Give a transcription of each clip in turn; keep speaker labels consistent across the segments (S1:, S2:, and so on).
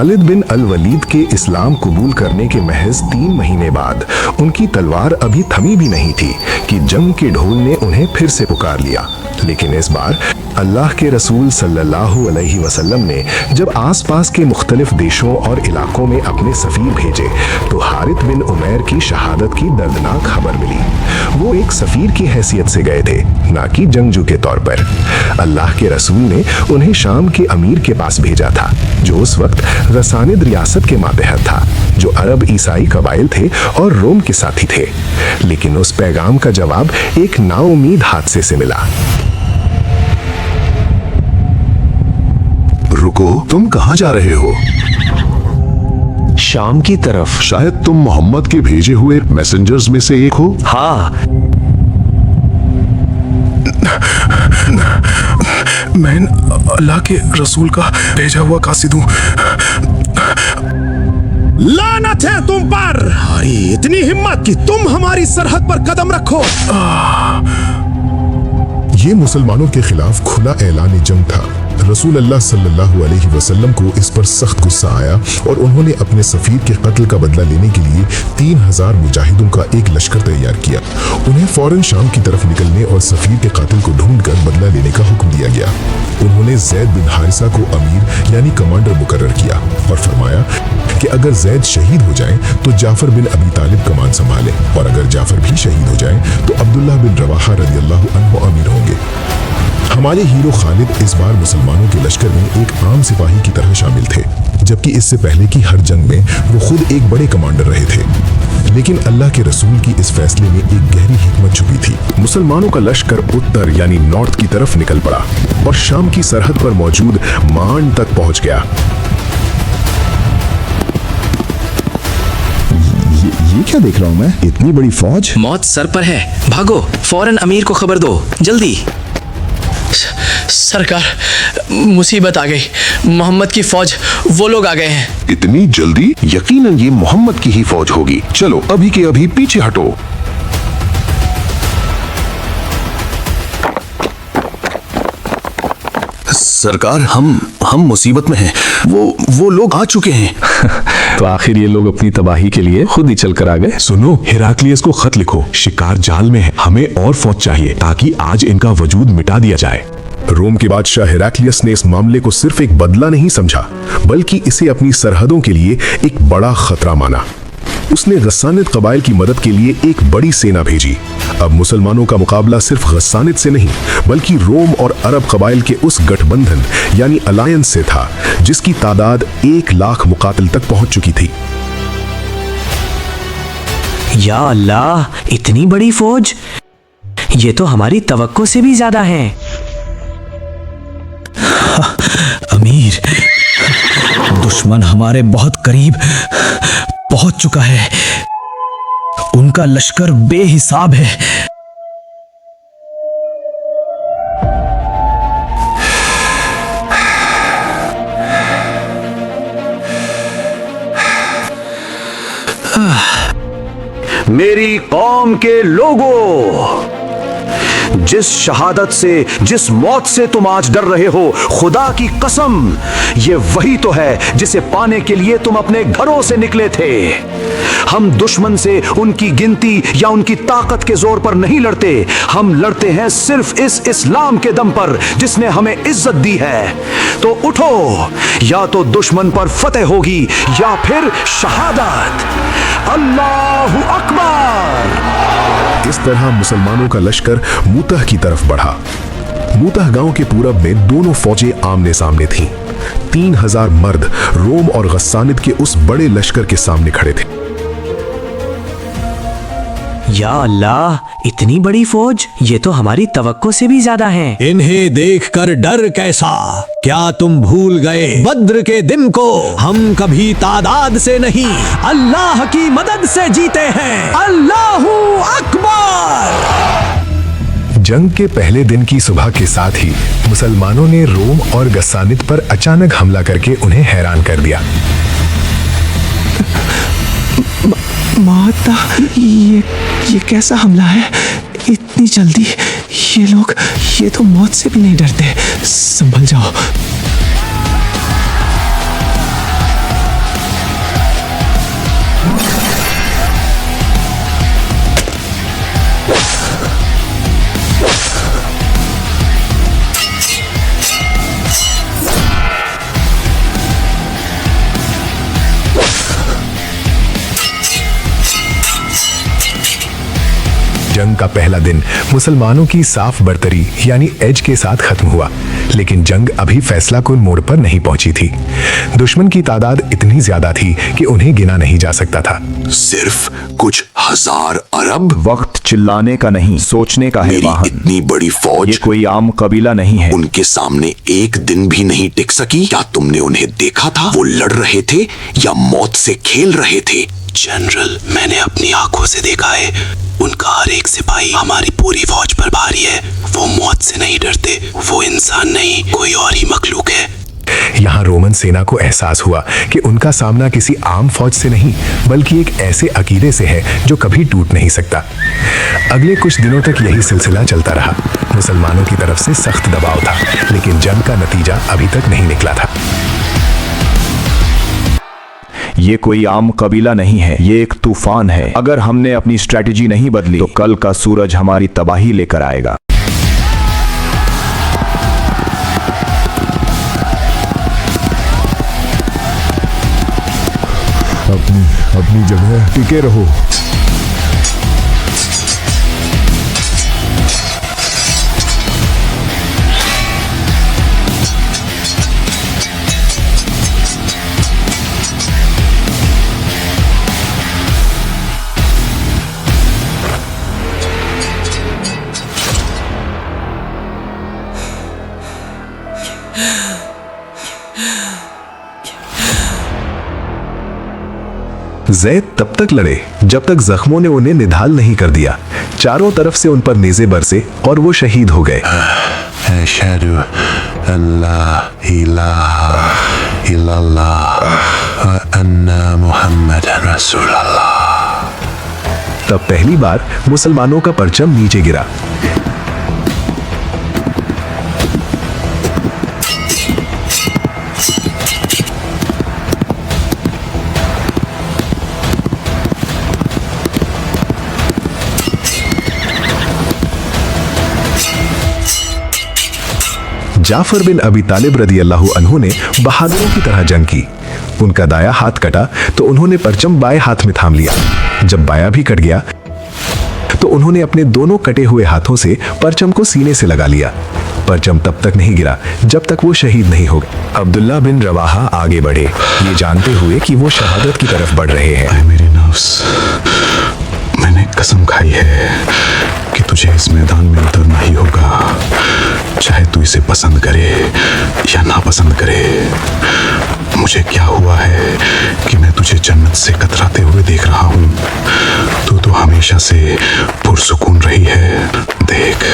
S1: खालिद बिन अल वलीद के इस्लाम कबूल करने के महज 3 महीने बाद उनकी तलवार अभी थमी भी नहीं थी कि जंग के ढोल ने उन्हें फिर से पुकार लिया। लेकिन इस बार अल्लाह के रसूल सल्लल्लाहु अलैहि वसल्लम ने जब आसपास के मुख्तलिफ देशों और इलाकों में अपने सफ़ीर भेजे तो हारिथ बिन उमैर की शहादत की दर्दनाक खबर मिली। वो एक सफ़ीर की हैसियत से गए थे, ना कि जंगजू के तौर पर। अल्लाह के रसूल ने उन्हें शाम के अमीर के पास भेजा था, जो उस वक्त गसानिद रियासत के मातहत था, जो अरब ईसाई कबाइल थे और रोम के साथी थे। लेकिन उस पैगाम का जवाब एक नाउमीद हादसे से मिला।
S2: रुको, तुम कहाँ जा रहे हो?
S3: शाम की तरफ।
S2: शायद तुम मोहम्मद के भेजे हुए मैसेंजर्स में से एक हो।
S3: हाँ,
S4: मैं अल्लाह के रसूल का भेजा हुआ कासिद हूँ।
S5: लानत है तुम पर! तुम्हारी इतनी हिम्मत कि तुम हमारी सरहद पर कदम रखो।
S4: ये मुसलमानों के खिलाफ खुला ऐलान जंग था। रसूल अल्लाह सल्लल्लाहु अलैहि वसल्लम को इस पर सख्त गुस्सा आया और उन्होंने अपने सफ़ीर के कत्ल का बदला लेने के लिए 3000 मुजाहिदों का एक लश्कर तैयार किया। उन्हें फौरन शाम की तरफ निकलने और सफ़ीर के कातिल को ढूंढकर बदला लेने का हुक्म दिया गया। उन्होंने जैद बिन हारिसा को अमीर यानी कमांडर मुकर्रर किया और फरमाया कि अगर जैद शहीद हो जाए तो जाफर बिन अबी तालिब कमान संभाले, और अगर जाफर भी शहीद हो जाए तो अब्दुल्लाह बिन रवाहा रज़ियल्लाहु अन्हु अमीर होंगे। हमारे हीरो खालिद इस बार मुसलमानों के लश्कर में एक आम सिपाही की तरह शामिल थे, जबकि इससे पहले की हर जंग में वो खुद एक बड़े कमांडर रहे थे। लेकिन अल्लाह के रसूल की इस फैसले में एक गहरी हिकमत छुपी थी।
S1: मुसलमानों का लश्कर उत्तर यानी नॉर्थ की तरफ निकल पड़ा और शाम की सरहद पर मौजूद मान तक पहुंच गया।
S6: ये क्या देख रहा हूँ मैं? इतनी बड़ी फौज।
S7: मौत सर पर है, भागो, फौरन अमीर को खबर दो, जल्दी।
S8: सरकार, मुसीबत आ गई। मोहम्मद की फौज, वो लोग आ गए हैं।
S2: इतनी जल्दी? यकीनन ये मोहम्मद की ही फौज होगी। चलो अभी के अभी पीछे हटो।
S5: सरकार, हम मुसीबत में हैं। वो लोग आ चुके हैं।
S3: तो आखिर ये लोग अपनी तबाही के लिए खुद ही चल कर आ गए।
S4: सुनो, हेराक्लियस को खत लिखो, शिकार जाल में है, हमें और फौज चाहिए ताकि आज इनका वजूद मिटा दिया जाए।
S1: रोम के बादशाह हेराक्लियस ने इस मामले को सिर्फ एक बदला नहीं समझा, बल्कि इसे अपनी सरहदों के लिए एक बड़ा खतरा माना। उसने गस्सानिद कबाइल की मदद के लिए एक बड़ी सेना भेजी। अब मुसलमानों का मुकाबला सिर्फ गस्सानिद से नहीं, बल्कि रोम और अरब कबाइल के उस गठबंधन यानी अलायंस से था, जिसकी तादाद 1 लाख मुकातिल तक पहुंच चुकी थी।
S7: या अल्लाह, इतनी बड़ी फौज! ये तो हमारी तवक्को से भी ज्यादा है।
S9: अमीर, दुश्मन हमारे बहुत करीब पहुंच चुका है। उनका लश्कर बेहिसाब है।
S5: मेरी कौम के लोगों, जिस शहादत से, जिस मौत से तुम आज डर रहे हो, खुदा की कसम, ये वही तो है जिसे पाने के लिए तुम अपने घरों से निकले थे। हम दुश्मन से उनकी गिनती या उनकी ताकत के जोर पर नहीं लड़ते। हम लड़ते हैं सिर्फ इस इस्लाम के दम पर जिसने हमें इज्जत दी है। तो उठो, या तो दुश्मन पर फतेह होगी या फिर शहादत। अल्लाहु अकबर।
S1: इस तरह मुसलमानों का लश्कर मूतह की तरफ बढ़ा। मूतह गांव के पूरब में दोनों फौजें आमने सामने थीं। 3000 मर्द रोम और गस्सानिद के उस बड़े लश्कर के सामने खड़े थे।
S7: या अल्लाह, इतनी बड़ी फौज! ये तो हमारी तवक्को से भी ज्यादा है।
S9: इन्हें देखकर डर कैसा? क्या तुम भूल गए बद्र के दिन को? हम कभी तादाद से नहीं, अल्लाह की मदद से जीते हैं। अल्लाहू अकबर।
S1: जंग के पहले दिन की सुबह के साथ ही मुसलमानों ने रोम और गस्सानिद पर अचानक हमला करके उन्हें हैरान कर दिया।
S9: माता, ये कैसा हमला है? इतनी जल्दी? ये तो मौत से भी नहीं डरते। संभल जाओ।
S1: जंग का पहला दिन मुसलमानों की साफ बरतरी यानी एज के साथ खत्म हुआ, लेकिन जंग अभी फैसला कुन मोड़ पर नहीं पहुंची थी। दुश्मन की तादाद इतनी ज्यादा थी कि उन्हें गिना नहीं जा सकता था।
S2: सिर्फ कुछ हजार अरब?
S5: वक्त चिल्लाने का नहीं, सोचने का है।
S2: मेरी
S5: वहां
S2: इतनी बड़ी
S5: ये
S2: फौज
S5: कोई आम कबीला नहीं है।
S2: उनके सामने एक दिन भी नहीं टिक सकी। क्या तुमने उन्हें देखा था? वो लड़ रहे थे या मौत से खेल रहे थे?
S10: जनरल, मैंने अपनी आंखों से देखा है, उनका हर एक सिपाही हमारी पूरी फौज पर भारी है। वो मौत से नहीं डरते, वो इंसान नहीं, कोई और ही मखलूक है।
S1: यहाँ रोमन सेना को एहसास हुआ कि उनका सामना किसी आम फौज से नहीं बल्कि एक ऐसे अकीदे से है जो कभी टूट नहीं सकता। अगले कुछ दिनों तक यही सिलसिला चलता रहा। मुसलमानों की तरफ से सख्त दबाव था, लेकिन जंग का नतीजा अभी तक नहीं निकला था।
S5: ये कोई आम कबीला नहीं है, ये एक तूफान है। अगर हमने अपनी स्ट्रेटेजी नहीं बदली तो कल का सूरज हमारी तबाही लेकर आएगा।
S4: अपनी जगह टिके रहो।
S1: जैद तब तक लड़े जब तक जख्मों ने उन्हें निढाल नहीं कर दिया। चारों तरफ से उन पर नेज़े बरसे और वो शहीद हो गए।
S2: अशहदु अल्ला इलाहा इल्लल्लाह व अन्ना मुहम्मदन रसूलुल्लाह।
S1: तब पहली बार मुसलमानों का परचम नीचे गिरा। जाफर बिन अबी तालिब रदी अल्लाह अन्हु ने बहादुरों की तरह जंग की। उनका दाया हाथ कटा तो उन्होंने परचम बाएं हाथ में थाम लिया। जब बायां भी कट गया तो उन्होंने अपने दोनों कटे हुए हाथों से परचम को सीने से लगा लिया। परचम तब तक नहीं गिरा जब तक वो शहीद नहीं हो गए। अब्दुल्ला बिन रवाहा आगे बढ़े, ये जानते हुए कि वो शहादत की तरफ बढ़ रहे हैं।
S10: मेरे नफ्स, मैंने कसम खाई है कि तुझे इस मैदान में उतरना ही होगा, चाहे तू इसे पसंद करे या ना पसंद करे। मुझे क्या हुआ है कि मैं तुझे जन्नत से कतराते हुए देख रहा हूँ। तू तो हमेशा से पुरसुकून रही है। देख,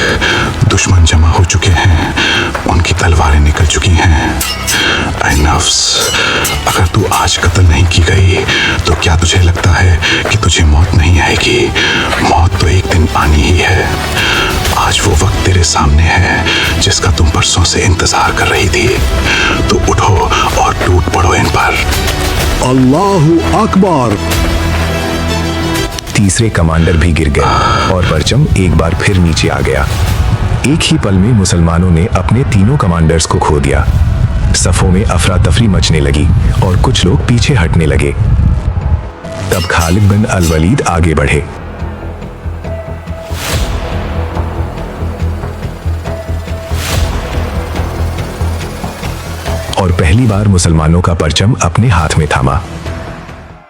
S10: दुश्मन जमा हो चुके हैं, उनकी तलवारें निकल चुकी हैं। ऐ नफ्स, अगर तू आज कत्ल नहीं की गई तो क्या तुझे लगता है कि तुझे मौत नहीं आएगी? मौत तो एक दिन आनी ही है। आज वो वक्त तेरे सामने है जिसका तुम परसों से इंतजार कर रही थी। तो उठो और टूट पड़ो इन पर।
S2: अल्लाहु अकबर।
S1: तीसरे कमांडर भी गिर गए और परचम एक बार फिर नीचे आ गया। एक ही पल में मुसलमानों ने अपने तीनों कमांडर्स को खो दिया। सफों में अफरा तफरी मचने लगी और कुछ लोग पीछे हटने लगे। तब खालिद बिन अल वलीद आगे बढ़े। और पहली बार मुसलमानों का परचम अपने हाथ में थामा।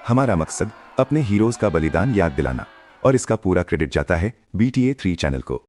S11: हमारा मकसद अपने हीरोज का बलिदान याद दिलाना, और इसका पूरा क्रेडिट जाता है BTA 3 चैनल को।